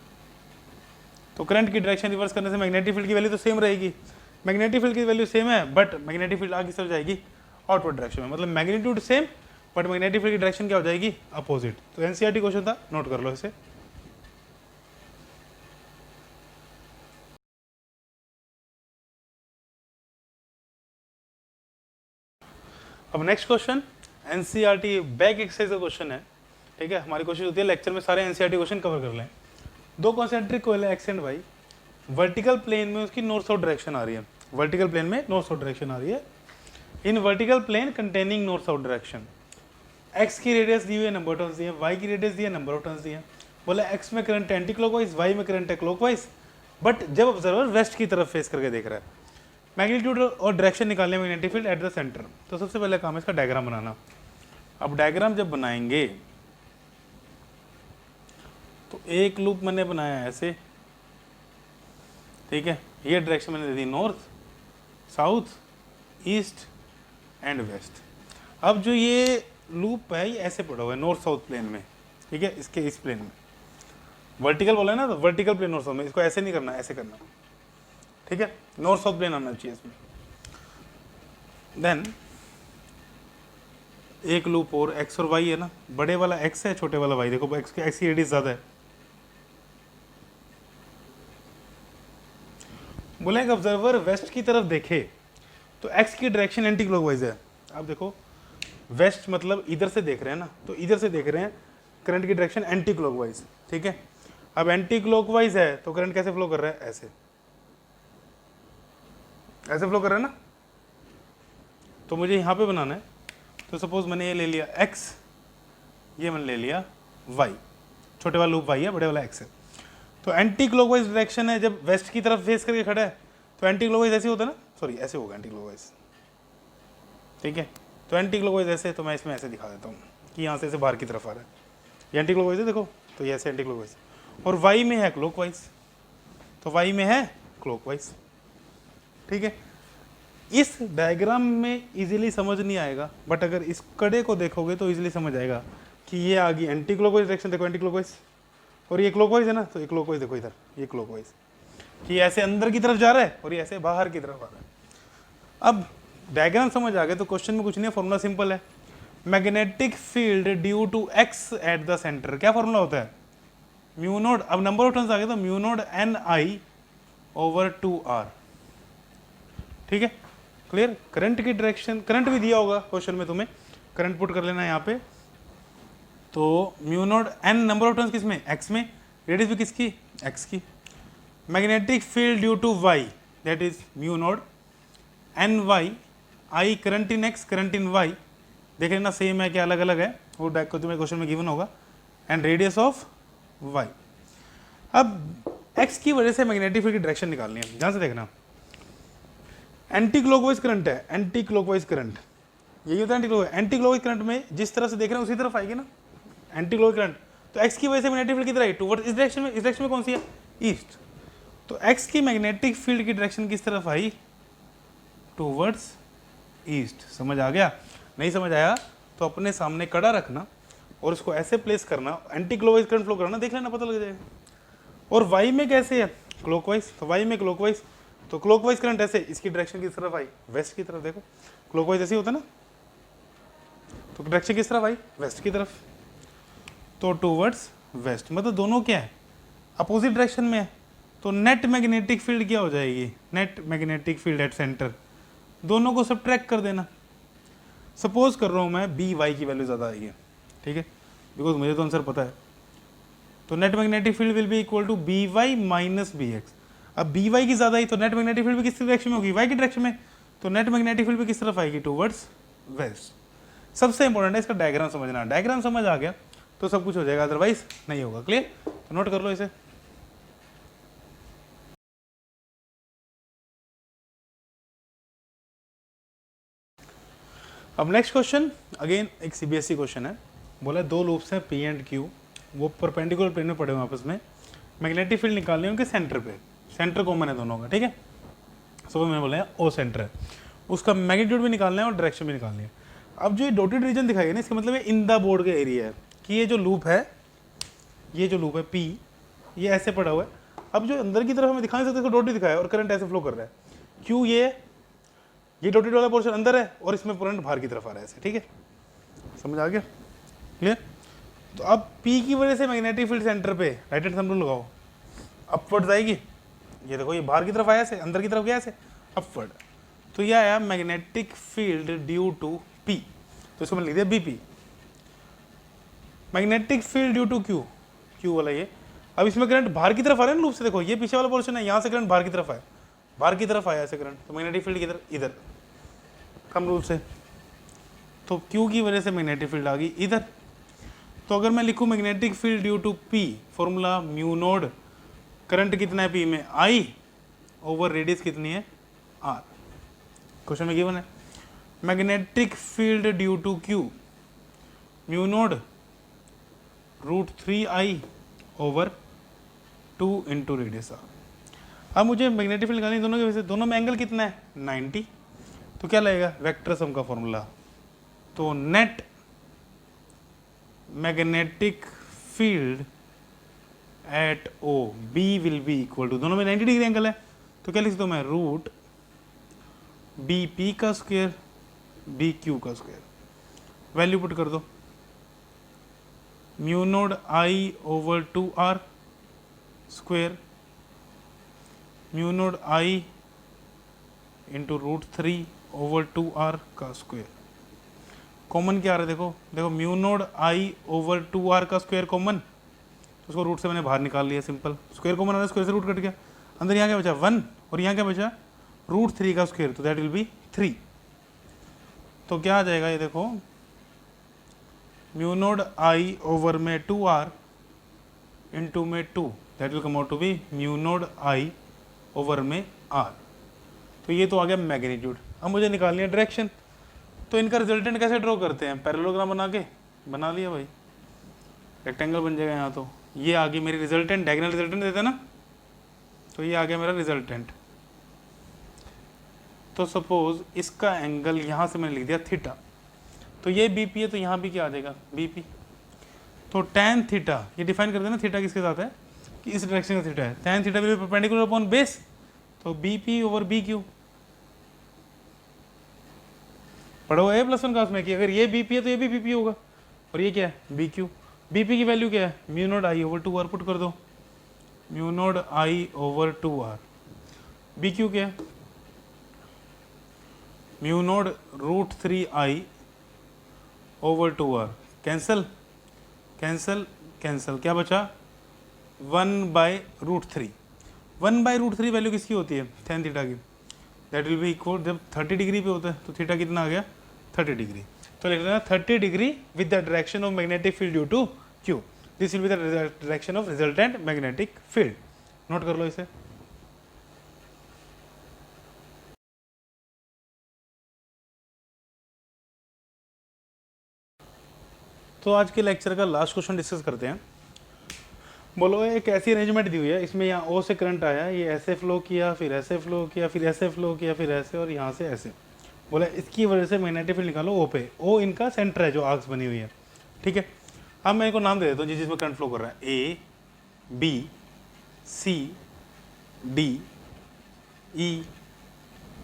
तो करंट की डायरेक्शन रिवर्स करने से मैग्नेटिक फील्ड की वैल्यू तो सेम रहेगी। मैग्नेटिक फील्ड की वैल्यू सेम है, बट मैग्नेटिक फील्ड आगे चल जाएगी आउटवर्ड डायरेक्शन में, मतलब magnitude same but magnetic field की डायरेक्शन क्या हो जाएगी? अपोजिट। तो एनसीईआरटी क्वेश्चन था, नोट कर लो इसे। अब next question NCERT back exercise का क्वेश्चन है, ठीक है। हमारी कोशिश होती है लेक्चर में सारे एनसीईआरटी क्वेश्चन कवर कर लें। दो कॉन्सेंट्रिक कोयल है X and Y, vertical plane में उसकी नॉर्थ साउथ डायरेक्शन आ रही है, वर्टिकल प्लेन में नॉर्थ साउथ डायरेक्शन आ रही है, in vertical plane containing north south direction. X की रेडियस दी हुई है, नंबर ऑफ टर्न्स दिए, वाई की रेडियस दी है, नंबर ऑफ टर्न्स दिए। बोला एक्स में करंट एंटी क्लॉकवाइज, वाई में करंट है क्लॉकवाइज, बट जब ऑब्जर्वर वेस्ट की तरफ फेस करके देख रहा है। मैग्नीट्यूड और डायरेक्शन निकालने में magnetic field eight the centre. तो सबसे पहले काम है इसका डायग्राम बनाना। अब डायग्राम जब बनाएंगे तो एक लूप मैंने बनाया ऐसे, ठीक है, ये डायरेक्शन मैंने दे दी north, south, east and west. अब जो ये लूप है ये ऐसे पड़ा हुआ है नॉर्थ साउथ प्लेन में, ठीक है, इसके इस प्लेन में वर्टिकल बोला है ना, तो वर्टिकल प्लेन नॉर्थ साउथ में, इसको ऐसे नहीं करना, ऐसे करना, ठीक है, नॉर्थ साउथ प्लेन आना चाहिए इसमें। देन एक लूप और एक्स और वाई है ना, बड़े वाला एक्स है, छोटे वाला वाई। देखो एक्स की रेडियस ज़्यादा है, बोले एक ऑब्जर्वर वेस्ट की तरफ देखे तो एक्स की डायरेक्शन एंटी क्लॉकवाइज है। आप देखो वेस्ट मतलब इधर से देख रहे हैं ना, तो इधर से देख रहे हैं, करंट की डायरेक्शन एंटी क्लॉकवाइज, ठीक है। अब एंटी क्लॉकवाइज है तो करंट कैसे फ्लो कर रहा है? ऐसे। ऐसे फ्लो कर रहा है ना, तो मुझे यहाँ पे बनाना है। तो सपोज मैंने ये ले लिया x, ये मैंने ले लिया y, छोटे वाला लूप y है, बड़े वाला x है। तो एंटी क्लॉकवाइज डायरेक्शन है, जब वेस्ट की तरफ फेस करके खड़ा है तो एंटी क्लॉकवाइज ऐसे होता है ना, सॉरी ऐसे होगा एंटी क्लॉकवाइज, ठीक है। तो एंटी क्लॉकवाइज ऐसे, तो मैं इसमें ऐसे दिखा देता हूँ कि यहाँ से ऐसे बाहर की तरफ आ रहा है, ये एंटी क्लॉकवाइज है देखो, तो ये ऐसे एंटी क्लॉकवाइज, और y में है क्लॉकवाइज, तो y में है क्लॉकवाइज, ठीक है। इस डायग्राम में इजीली समझ नहीं आएगा, बट अगर इस कड़े को देखोगे तो इजीली समझ आएगा कि ये आ गई एंटी क्लॉकवाइज डायरेक्शन, देखो एंटी क्लॉकवाइज, और ये क्लॉकवाइज है ना, तो ये क्लॉकवाइज देखो इधर, ये क्लॉकवाइज, कि ऐसे अंदर की तरफ जा रहा है और ये ऐसे बाहर की तरफ आ रहा है। अब डायग्राम समझ आ गया तो क्वेश्चन में कुछ नहीं है, फॉर्मूला सिंपल है, magnetic field due to X at the centre, क्या फॉर्मूला होता है, म्यू नोड, अब नंबर ऑफ टर्न्स आ गया तो mu node N I over 2r, ठीक है, क्लियर। करंट की डायरेक्शन, करंट भी दिया होगा क्वेश्चन में तुम्हें, करंट पुट कर लेना है यहाँ पे। तो mu node N number of turns किसमें, एक्स में, रेडियस भी किसकी, एक्स की। Magnetic field due to Y, that is mu node N Y, I current in X, current in Y, देख लेना सेम है क्या अलग अलग है, वो को तुम्हें क्वेश्चन में गिवन होगा, एंड रेडियस ऑफ वाई। अब एक्स की वजह से मैग्नेटिक फील्ड की डायरेक्शन निकालनी है, ध्यान से देखना। एंटी क्लॉकवाइज करंट है, एंटी क्लॉकवाइज करंट, यही होता है anti clockwise. Anti clockwise current में जिस तरह से देख रहे हैं उसी तरफ आएगी ना एंटी क्लॉकवाइज करंट, तो एक्स की वजह से मैग्नेटिक फील्ड किधर आई, टुवर्ड्स इस डायरेक्शन में, इस डायरेक्शन में कौन सी है, ईस्ट, तो एक्स की मैग्नेटिक फील्ड की डायरेक्शन किस तरफ आई, टुवर्ड्स ईस्ट। समझ आ गया, नहीं समझ आया तो अपने सामने कड़ा रखना और इसको ऐसे प्लेस करना, एंटी क्लॉकवाइज करंट फ्लो करना, देख लेना पता लग जाएगा। और वाई में कैसे है, क्लॉकवाइज, तो वाई में क्लॉकवाइज, तो क्लॉकवाइज करंट ऐसे, इसकी डायरेक्शन किस तरफ आई, वेस्ट की तरफ, देखो क्लॉकवाइज ऐसे होता है ना, तो डायरेक्शन किस तरफ आई, वेस्ट की तरफ, तो टुवर्ड्स वेस्ट, मतलब दोनों क्या है, अपोजिट डायरेक्शन में है। तो नेट मैग्नेटिक फील्ड क्या हो जाएगी, net magnetic field at centre, दोनों को सब्ट्रैक्ट कर देना। सपोज कर रहा हूँ मैं बी वाई की वैल्यू ज़्यादा आई है, ठीक है, बिकॉज मुझे तो आंसर पता है, तो net magnetic field will be equal to B Y minus B X. अब बी वाई की ज़्यादा आई तो नेट मैग्नेटिक फील्ड भी किस डायरेक्शन में होगी, वाई की डायरेक्शन में, तो नेट मैग्नेटिक फील्ड भी किस तरफ आएगी, टुवर्ड्स वेस्ट। सबसे इंपॉर्टेंट है इसका डायग्राम समझना, डायग्राम समझ आ गया तो सब कुछ हो जाएगा, अदरवाइज नहीं होगा। क्लियर, तो नोट कर लो इसे। अब नेक्स्ट क्वेश्चन, अगेन एक सीबीएसई क्वेश्चन है, बोला दो लूप्स हैं पी एंड क्यू, वो परपेंडिकुलर प्लेन में पड़े हुए आपस में, मैग्नेटिक फील्ड निकालनी है उनके सेंटर पे, सेंटर कॉमन है दोनों का, ठीक है। सो मैंने बोला ओ सेंटर है, उसका मैग्नीट्यूड भी निकालना है और डायरेक्शन भी निकालनी है। अब जो ये डॉटेड रीजन दिखाई है ना, इसका मतलब है इन द बोर्ड का एरिया है, कि ये जो लूप है, ये जो लूप है पी, ये ऐसे पड़ा हुआ है। अब जो अंदर की तरफ हमें दिखा नहीं सकते, इसको डॉटेड दिखाया और करंट ऐसे फ्लो कर रहा है, क्यों, ये डॉटेड वाला पोर्शन अंदर है और इसमें करंट बाहर की तरफ आ रहा है ऐसे, ठीक है, समझ आ गया, क्लियर। तो अब P की वजह से मैग्नेटिक फील्ड सेंटर पे राइट हैंड थंब रूल लगाओ, अपवर्ड्स आएगी, ये देखो ये बाहर की तरफ आया ऐसे, अंदर की तरफ गया ऐसे, अपवर्ड, तो ये आया magnetic field due to P, तो इसको मैंने लिख दिया BP। Magnetic field due to Q वाला ये, अब इसमें करंट बाहर की तरफ आ रहा है ना लूप से, देखो ये पीछे वाला पोर्शन है, यहाँ से करंट बाहर की तरफ आया, बाहर की तरफ आया ऐसे करंट, तो मैग्नेटिक फील्ड किधर, इधर कम रूल से, तो Q की वजह से मैग्नेटिक फील्ड आ गई इधर। तो अगर मैं लिखूं magnetic field due to P, formula mu node, current कितना है P में I ओवर रेडियस कितनी है R, क्वेश्चन में गिवन है। Magnetic field due to Q, mu node √3I over 2 into radius R। अब मुझे मैग्नेटिक फील्ड निकालनी, दोनों के वजह से, दोनों में एंगल कितना है 90, तो क्या लगेगा वेक्टर सम का फॉर्मूला, तो net magnetic field at O B will be equal to, दोनों में 90 डिग्री एंगल है, तो क्या लिख दो मैं, रूट BP का स्क्वायर BQ का स्क्वायर, वैल्यू पुट कर दो, mu node I over 2R square, mu node I into √3 over 2R का स्क्वायर, कॉमन क्या आ रहा है, देखो देखो mu node I over 2R का स्क्वायर कॉमन, तो उसको रूट से मैंने बाहर निकाल लिया, सिंपल, स्क्वायर कॉमन आ रहा है, स्क्वायर से रूट कट गया, अंदर यहाँ क्या बचा 1 और यहाँ क्या बचा √3 का स्क्वायर, तो दैट विल बी 3। तो क्या आ जाएगा ये देखो, म्यू नोड आई ओवर में 2r इंटू में 2, that will come out to be mu node I over में r। तो ये तो आ गया मैग्नीट्यूड। अब मुझे निकालनी है डायरेक्शन, तो इनका रिजल्टेंट कैसे ड्रॉ करते हैं, पैरेललोग्राम बना के बना लिया भाई, रेक्टेंगल बन जाएगा यहाँ। तो ये आ गई मेरी रिजल्टेंट, डायगोनल रिजल्टेंट देता ना, तो ये आ गया मेरा रिजल्टेंट। तो सपोज इसका एंगल यहाँ से मैंने लिख दिया थीटा, तो ये बीपी है, तो यहाँ भी क्या आ जाएगा बीपी। तो tan थीटा, ये डिफाइन कर देना थीटा किसके साथ है, कि इस डायरेक्शन का थीटा है, tan theta will be perpendicular upon base, तो बीपी ओवर बी क्यू। पढ़ो a+1 का उसमें कि अगर ये बीपी है तो ये भी बीपी होगा, और ये क्या है बी क्यू। बीपी की वैल्यू क्या है, mu node I over 2r, put कर दो mu node I over 2r। B Q क्या है, mu node √3i over 2r। Cancel cancel cancel, क्या बचा 1/√3। 1/√3 वैल्यू किसकी होती है, tan थीटा की, दैट विल बी इक्वल, जब 30 डिग्री पे होता है तो थीटा कितना आ गया 30 डिग्री। तो लिख लेना 30 degree with the direction of magnetic field due to Q, this will be the direction of resultant magnetic field. Note कर लो इसे। तो आज के लेक्चर का लास्ट क्वेश्चन डिस्कस करते हैं। बोलो एक ऐसी अरेंजमेंट दी हुई है, इसमें यहाँ ओ से करंट आया, ये ऐसे फ्लो किया, फिर ऐसे फ्लो किया, फिर ऐसे फ्लो किया, फिर ऐसे, और यहाँ से ऐसे। बोला इसकी वजह से मैग्नेटिक फील्ड निकालो ओ पे। ओ इनका सेंटर है जो आर्क्स बनी हुई है, ठीक है। अब मैं इनको नाम दे देता हूँ जिसमें करंट फ्लो कर रहा है, A B C D E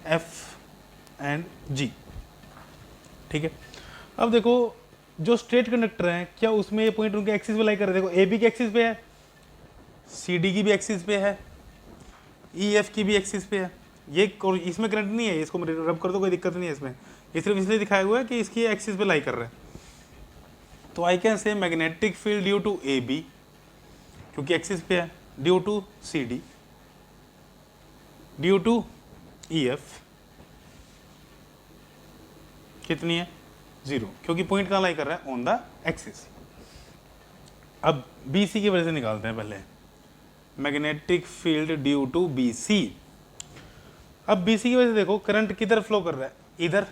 F and G, ठीक है। अब देखो जो स्ट्रेट कंडक्टर हैं, क्या उसमें ये पॉइंट उनके एक्सिस पे लाई कर रहे हैं, देखो ए बी के एक्सिस पे है, सी डी की भी एक्सिस पे है, ई एफ की भी एक्सिस पे है। ये इसमें करंट नहीं है, इसको रब कर दो कोई दिक्कत नहीं है इसमें, ये सिर्फ इसलिए दिखाया हुआ है कि इसकी एक्सिस पे लाई कर रहे हैं। तो I can say magnetic field due to A B, क्योंकि एक्सिस पे है, due to C D, due to E F कितनी है 0, क्योंकि पॉइंट कहाँ लाई कर रहा है, ऑन द एक्सिस। अब बी सी की वजह से निकालते हैं पहले, magnetic field due to B C. अब बी सी की वजह से देखो करंट किधर फ्लो कर रहा है, इधर,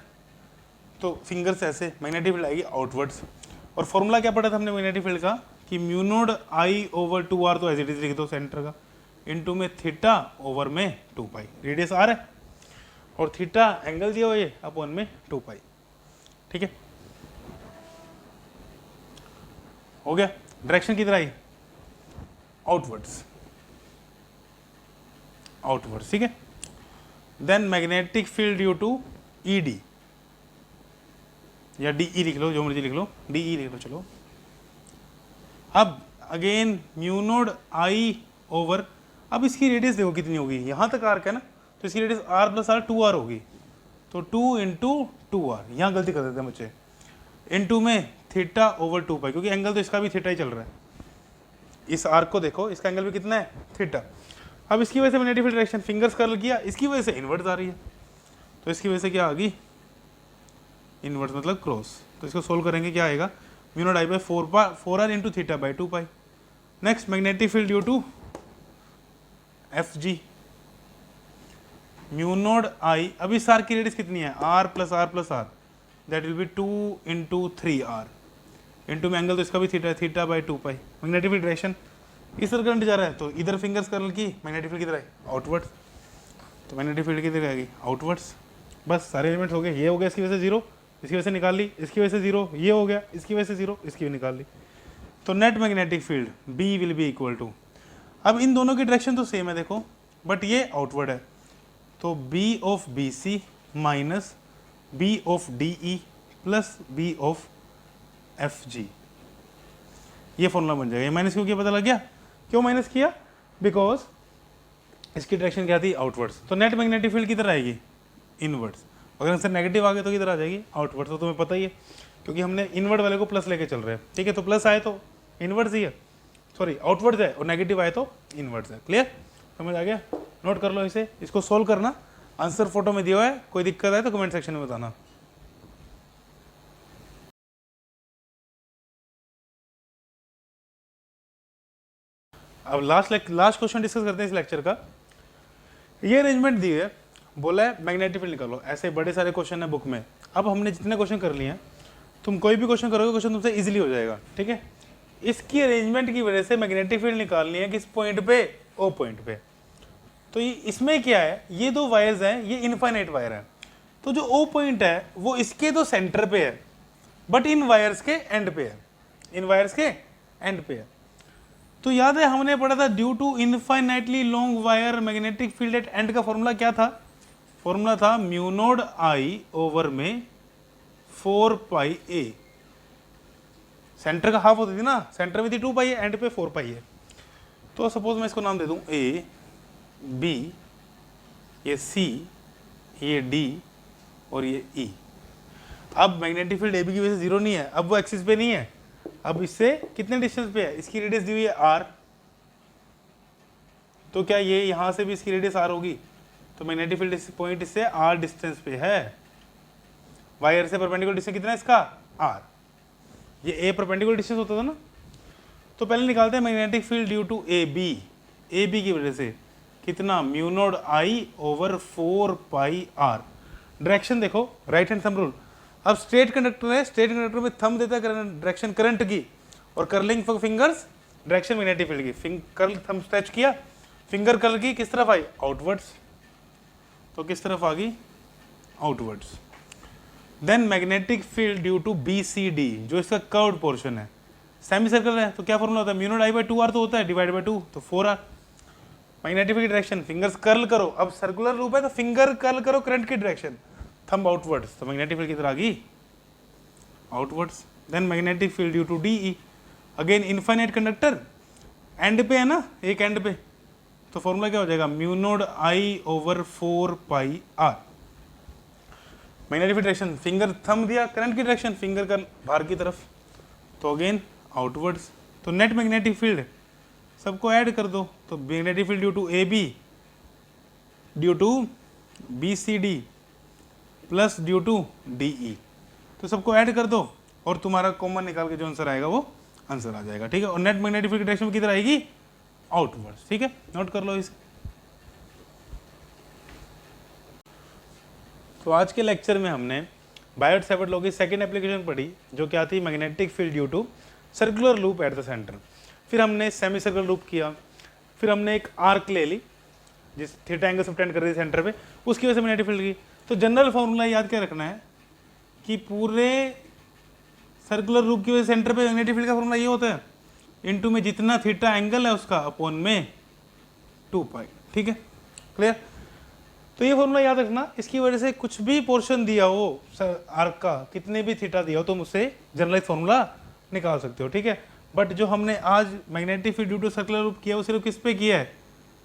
तो फिंगर से ऐसे मैग्नेटिक फील्ड आएगी आउटवर्ड्स। और फॉर्मूला क्या पढ़ा था हमने मैग्नेटिक फील्ड का, कि mu node I over 2r, तो एज इट इज लिख दो सेंटर का, इनटू में थीटा ओवर में 2π, रेडियस r है, और थीटा एंगल दिया हुआ ये अपॉन में 2π, ठीक है। हो गया, डायरेक्शन किधर आई, आउटवर्ड्स, आउटवर्ड्स, ठीक है। Then magnetic field due to E D, या डी ई लिख लो, जो मर्जी लिख लो, डी ई लिख लो, चलो। अब again mu node I over, अब इसकी रेडियस देखो कितनी होगी, यहाँ तक आर्क है ना, तो इसकी रेडियस r + r 2r होगी, तो 2 × 2r, यहाँ गलती कर देते हैं बच्चे, इनटू में थीटा ओवर 2π, क्योंकि एंगल तो इसका भी थीटा ही चल रहा है। इस आर्क को देखो, इसका एंगल भी कितना है थीटा। अब इसकी वजह से magnetic field direction fingers curl किया, इसकी वजह से इनवर्स आ रही है, तो इसकी वजह से क्या आ गई इनवर्स, मतलब क्रॉस। तो इसको सोल्व करेंगे, क्या आएगा mu naught I by 4r into theta by 2π। Next magnetic field due to F G, mu node I, अब इस आर्क की रेडियस कितनी है r + r, that will be 2 × 3r, into में एंगल तो इसका भी थीटा है, theta by 2π। Magnetic field direction इस तरह करंट जा रहा है, तो इधर फिंगर्स कर्ल की, मैग्नेटिक फील्ड किधर है आउटवर्ड्स, तो मैग्नेटिक फील्ड किधर आएगी आउटवर्ड्स। बस सारे एलिमेंट्स हो गए, ये हो गया इसकी वजह से 0, इसकी वजह से निकाल ली, इसकी वजह से 0, ये हो गया इसकी वजह से 0, इसकी भी निकाल ली। तो net magnetic field B will be equal to, अब इन दोनों की डायरेक्शन तो सेम है देखो, बट ये आउटवर्ड है, तो B of BC minus B of DE plus B of FG, ये फॉर्मूला बन जाएगा। ये माइनस क्यों किया पता लग गया, क्यों माइनस किया, बिकॉज इसकी डायरेक्शन क्या थी आउटवर्ड्स, तो नेट मैग्नेटिक फील्ड किधर आएगी इनवर्ड्स। अगर आंसर नेगेटिव आ गया तो किधर आ जाएगी आउटवर्ड्स, तो तुम्हें पता ही है क्योंकि हमने इनवर्ड वाले को प्लस लेके चल रहे हैं, ठीक है। तो प्लस आए तो इनवर्ड्स ही है, सॉरी आउटवर्ड्स है, और नेगेटिव आए तो इनवर्ड्स है। क्लियर, समझ आ गया, नोट कर लो इसे, इसको सोल्व करना, आंसर फोटो में दिया हुआ है, कोई दिक्कत है तो कमेंट सेक्शन में बताना। अब लास्ट क्वेश्चन डिस्कस करते हैं इस लेक्चर का। ये अरेंजमेंट दी है, बोला है मैग्नेटिक फील्ड निकालो, ऐसे बड़े सारे क्वेश्चन है बुक में। अब हमने जितने क्वेश्चन कर लिए हैं, तुम कोई भी क्वेश्चन करोगे क्वेश्चन तुमसे इजीली हो जाएगा, ठीक है। इसकी अरेंजमेंट की वजह से मैग्नेटिक फील्ड निकालनी है किस पॉइंट पे, ओ पॉइंट पे। तो ये इसमें क्या है, ये दो वायर्स हैं, ये इनफाइनाइट वायर है, तो जो ओ पॉइंट है वो इसके तो सेंटर पे है, बट इन वायर्स के एंड पे है, इन वायर्स के एंड पे है। तो याद है हमने पढ़ा था due to infinitely long wire magnetic field at end का फॉर्मूला क्या था, फॉर्मूला था म्यू नॉट आई ओवर में 4 पाई ए। सेंटर का हाफ होती थी ना, सेंटर में थी 2 पाई है, एंड पे 4 पाई है। तो सपोज मैं इसको नाम दे दूं ए, बी, ये सी, ये डी और ये ई। अब मैग्नेटिक फील्ड ए बी की वजह से जीरो नहीं है, अब वो एक्सिस पे नहीं है, अब इससे कितने डिस्टेंस पे है, इसकी रेडियस दी हुई है आर, तो क्या ये यहां से भी इसकी रेडियस आर होगी, तो मैग्नेटिक फील्ड पॉइंट इससे आर डिस्टेंस पे है। वायर से परपेंडिकुलर डिस्टेंस कितना है इसका, आर। ये ए परपेंडिकुलर डिस्टेंस होता था ना। तो पहले निकालते हैं magnetic field due to A B की वजह से कितना, mu naught I over 4 pi R. Direction देखो, राइट हैंड थंब रूल। अब स्ट्रेट कंडक्टर है, स्ट्रेट कंडक्टर में थंब देता है डायरेक्शन करंट की, और curling fingers direction magnetic field की। कर्ल थंब स्ट्रेच किया, फिंगर कर्ल की किस तरफ आई, आउटवर्ड्स, तो किस तरफ आ गई, outwards. Then magnetic field due to B C D, जो इसका कर्व्ड पोर्शन है, सेमी सर्कल है, तो क्या फॉर्मूला होता है, म्यू नॉट आई बाय 2r तो होता है, डिवाइड बाय 2 तो 4r। Magnetic field direction, fingers curl करो, अब सर्कुलर रूप है तो फिंगर कर्ल करो करंट की डायरेक्शन, थंब आउटवर्ड्स, तो मैग्नेटिक फील्ड किधर आ गई, outwards. Then magnetic field due to D, again infinite conductor, end पे है ना, एक एंड पे, तो फॉर्मूला क्या हो जाएगा, mu naught I over 4 pi R. Magnetic field direction, finger thumb दिया करंट की डायरेक्शन, फिंगर कर्ल बाहर की तरफ, तो अगेन आउटवर्ड्स। तो नेट मैग्नेटिक फील्ड सबको ऐड कर दो, तो magnetic field due to A B, due to B C D plus due to D E, तो सबको ऐड कर दो और तुम्हारा कॉमन निकाल के जो आंसर आएगा वो आंसर आ जाएगा, ठीक है। और नेट मैग्नेटिक फील्ड डायरेक्शन किधर आएगी, आउटवर्ड्स, ठीक है, नोट कर लो इसे। तो आज के लेक्चर में हमने बायोट-सैवर्ट लॉ की सेकंड एप्लीकेशन पढ़ी, जो क्या थी, magnetic field due to circular loop at the centre. फिर हमने सेमी सर्कुलर लूप किया, फिर हमने एक आर्क ले ली जिस थीटा एंगल सबटेंड कर रही थी सेंटर पे, उसकी वजह से मैग्नेटिक फील्ड की। तो जनरल फॉर्मूला याद क्या रखना है कि पूरे सर्कुलर लूप की वजह से सेंटर पे मैग्नेटिक फील्ड का फॉर्मूला ये होता है, इनटू में जितना थीटा एंगल है उसका अपॉन में 2 पाई, ठीक है, क्लियर। तो ये फॉर्मूला याद रखना, इसकी वजह से कुछ भी पोर्शन दिया हो आर्क का, कितने भी थीटा दिया हो, तुम उससे जनरलाइज फॉर्मूला निकाल सकते हो, ठीक है। बट जो हमने आज magnetic field due to circular loop किया वो सिर्फ किस पे किया है,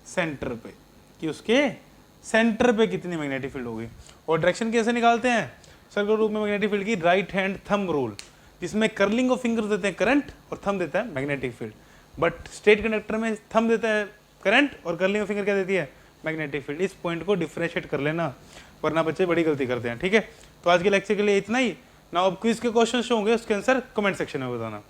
सेंटर पे, कि उसके सेंटर पे कितनी मैग्नेटिक फील्ड होगी। और डायरेक्शन कैसे निकालते हैं सर्कुलर लूप में मैग्नेटिक फील्ड की, राइट हैंड थंब रूल, जिसमें कर्लिंग ऑफ फिंगर्स देते हैं करंट और थंब देता है magnetic field. But straight conductor में थंब देता है करंट और कर्लिंग ऑफ फिंगर क्या देती है, मैग्नेटिक फील्ड। इस पॉइंट को डिफरेंशिएट कर लेना, वरना बच्चे बड़ी गलती करते हैं, ठीक है। तो आज के लेक्चर के लिए इतना ही ना। अब क्विज के क्वेश्चन होंगे, उसके आंसर कमेंट सेक्शन में बताना।